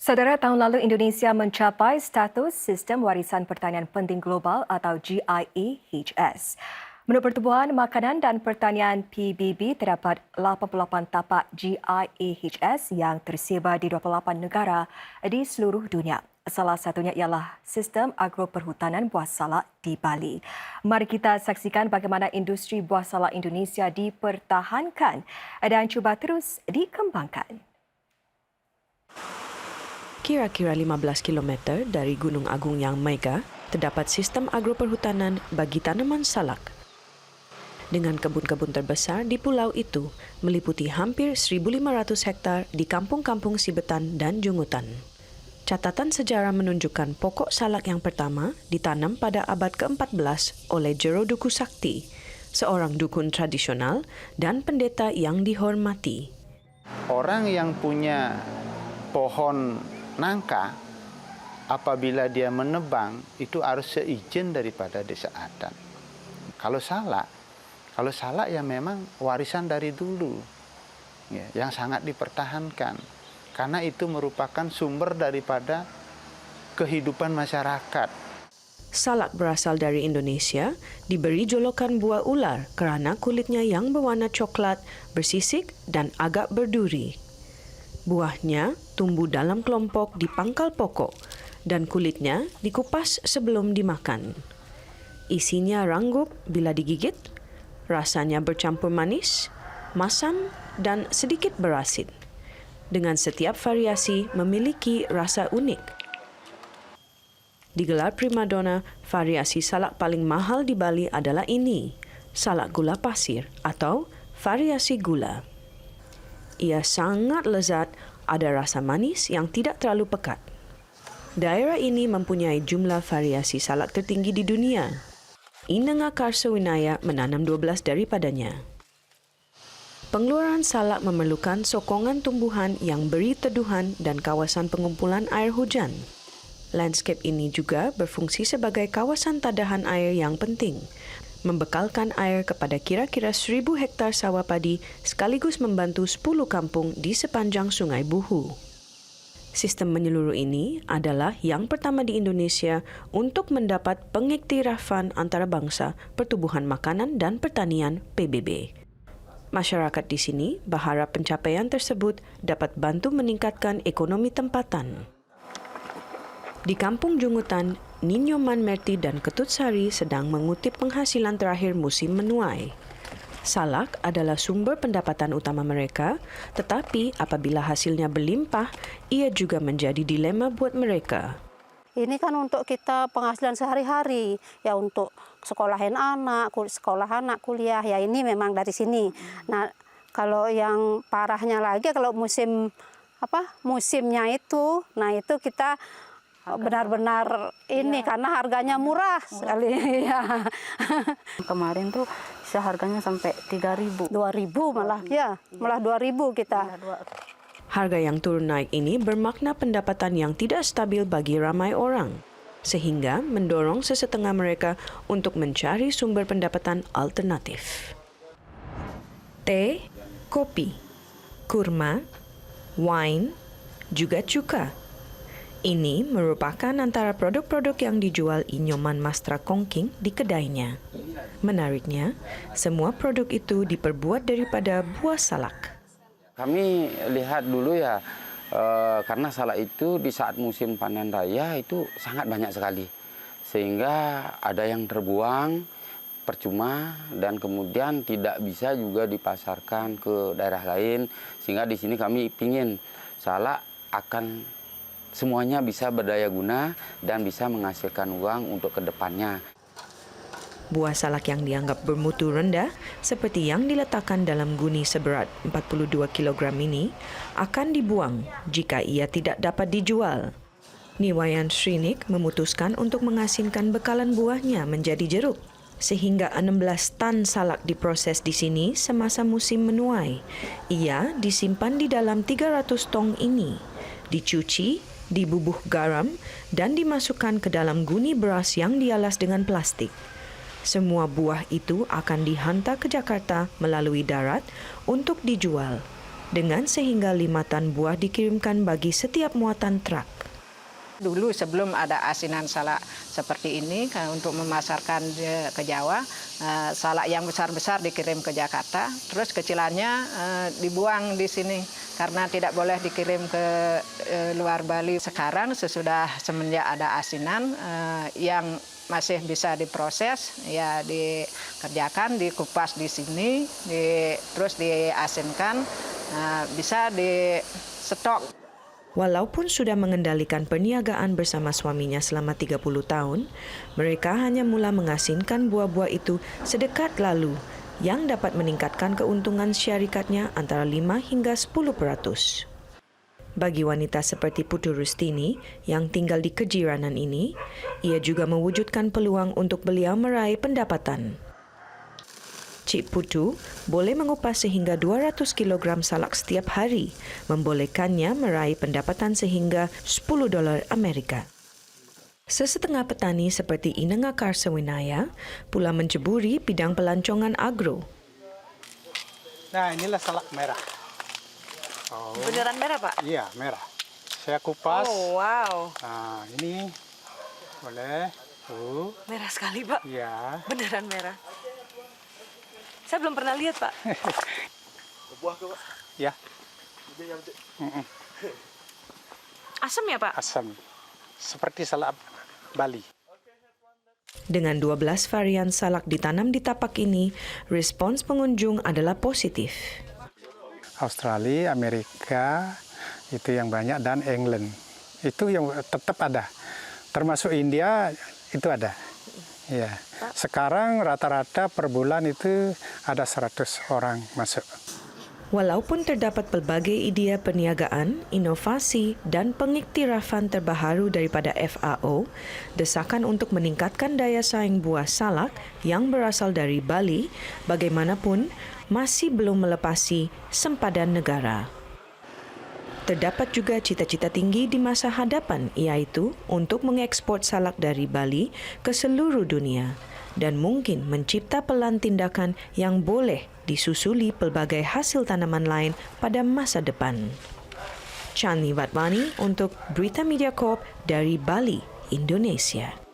Saudara, tahun lalu Indonesia mencapai status Sistem Warisan Pertanian Penting Global atau GIEHS. Menurut Pertubuhan Makanan dan Pertanian PBB, terdapat 88 tapak GIEHS yang tersebar di 28 negara di seluruh dunia. Salah satunya ialah Sistem Agroperhutanan Buah Salak di Bali. Mari kita saksikan bagaimana industri buah salak Indonesia dipertahankan dan cuba terus dikembangkan. Kira-kira 15 km dari Gunung Agung yang mega, terdapat sistem agroperhutanan bagi tanaman salak. Dengan kebun-kebun terbesar di pulau itu, meliputi hampir 1.500 hektar di kampung-kampung Sibetan dan Jungutan. Catatan sejarah menunjukkan pokok salak yang pertama ditanam pada abad ke-14 oleh Jero Duku Sakti, seorang dukun tradisional dan pendeta yang dihormati. Orang yang punya pohon nangka, apabila dia menebang, itu harus seizin daripada desa adat. Kalau salak ya memang warisan dari dulu, ya, yang sangat dipertahankan. Karena itu merupakan sumber daripada kehidupan masyarakat. Salak berasal dari Indonesia, diberi jolokan buah ular kerana kulitnya yang berwarna coklat, bersisik dan agak berduri. Buahnya tumbuh dalam kelompok di pangkal pokok dan kulitnya dikupas sebelum dimakan. Isinya ranggup bila digigit, rasanya bercampur manis, masam dan sedikit berasid. Dengan setiap variasi memiliki rasa unik. Digelar primadona, variasi salak paling mahal di Bali adalah ini, salak gula pasir atau variasi gula. Ia sangat lezat, ada rasa manis yang tidak terlalu pekat. Daerah ini mempunyai jumlah variasi salak tertinggi di dunia. Inenga Karsawinaya menanam 12 daripadanya. Pengeluaran salak memerlukan sokongan tumbuhan yang beri teduhan dan kawasan pengumpulan air hujan. Landscape ini juga berfungsi sebagai kawasan tadahan air yang penting, membekalkan air kepada kira-kira 1.000 hektar sawah padi sekaligus membantu 10 kampung di sepanjang Sungai Buhu. Sistem menyeluruh ini adalah yang pertama di Indonesia untuk mendapat pengiktirafan antarabangsa Pertubuhan Makanan dan Pertanian PBB. Masyarakat di sini berharap pencapaian tersebut dapat bantu meningkatkan ekonomi tempatan. Di Kampung Jungutan, Ninyoman Merti dan Ketut Sari sedang mengutip penghasilan terakhir musim menuai. Salak adalah sumber pendapatan utama mereka, tetapi apabila hasilnya berlimpah, ia juga menjadi dilema buat mereka. Ini kan untuk kita penghasilan sehari-hari, ya untuk sekolahin anak, kuliah, ya ini memang dari sini. Nah, kalau yang parahnya lagi, kalau musimnya itu, nah itu kita benar-benar ini karena harganya murah sekali. Ya. Kemarin tuh seharganya sampai 3.000. 2.000 malah, ya, malah 2.000 kita. Harga yang turun naik ini bermakna pendapatan yang tidak stabil bagi ramai orang, sehingga mendorong sesetengah mereka untuk mencari sumber pendapatan alternatif. Teh, kopi, kurma, wine, juga cuka. Ini merupakan antara produk-produk yang dijual Inyoman Mastra Kongking di kedainya. Menariknya, semua produk itu diperbuat daripada buah salak. Kami lihat dulu ya, karena salak itu di saat musim panen raya itu sangat banyak sekali. Sehingga ada yang terbuang percuma dan kemudian tidak bisa juga dipasarkan ke daerah lain. Sehingga di sini kami ingin salak akan semuanya bisa berdaya guna dan bisa menghasilkan uang untuk kedepannya. Buah salak yang dianggap bermutu rendah, seperti yang diletakkan dalam guni seberat 42 kg ini, akan dibuang jika ia tidak dapat dijual. Niwayan Srinik memutuskan untuk mengasinkan bekalan buahnya menjadi jeruk, sehingga 16 tan salak diproses di sini semasa musim menuai. Ia disimpan di dalam 300 tong ini, dicuci, dibubuh garam, dan dimasukkan ke dalam guni beras yang dialas dengan plastik. Semua buah itu akan dihantar ke Jakarta melalui darat untuk dijual. dengan sehingga 5 tan buah dikirimkan bagi setiap muatan truk. Dulu sebelum ada asinan salak seperti ini untuk memasarkan ke Jawa, salak yang besar-besar dikirim ke Jakarta, terus kecilannya dibuang di sini karena tidak boleh dikirim ke luar Bali. Sekarang semenjak ada asinan yang masih bisa diproses, ya dikerjakan, dikupas di sini, terus diasinkan, bisa di stok. Walaupun sudah mengendalikan perniagaan bersama suaminya selama 30 tahun, mereka hanya mula mengasinkan buah-buah itu sedekat lalu yang dapat meningkatkan keuntungan syarikatnya antara 5 hingga 10%. Bagi wanita seperti Putu Rustini yang tinggal di kejiranan ini, ia juga mewujudkan peluang untuk beliau meraih pendapatan. Cik Putu boleh mengupas sehingga 200 kg salak setiap hari, membolehkannya meraih pendapatan sehingga $10 Amerika. Sesetengah petani seperti Inenga Karsawinaya pula menceburi bidang pelancongan agro. Nah, inilah salak merah. Beneran merah, Pak? Iya, merah. Saya kupas. Oh, wow. Nah, ini boleh. Tuh. Merah sekali, Pak. Iya. Beneran merah. Saya belum pernah lihat, Pak. Buah ke, Pak? Ya. Asam ya, Pak? Asam. Seperti salak Bali. Dengan 12 varian salak ditanam di tapak ini, respons pengunjung adalah positif. Australia, Amerika, itu yang banyak, dan England. Itu yang tetap ada. Termasuk India, itu ada. Ya. Sekarang rata-rata per bulan itu ada 100 orang masuk. Walaupun terdapat pelbagai idea perniagaan, inovasi dan pengiktirafan terbaru daripada FAO, desakan untuk meningkatkan daya saing buah salak yang berasal dari Bali bagaimanapun masih belum melepasi sempadan negara. Terdapat juga cita-cita tinggi di masa hadapan, yaitu untuk mengekspor salak dari Bali ke seluruh dunia dan mungkin mencipta pelan tindakan yang boleh disusuli pelbagai hasil tanaman lain pada masa depan. Chani Vatmani untuk Berita Media Corp dari Bali, Indonesia.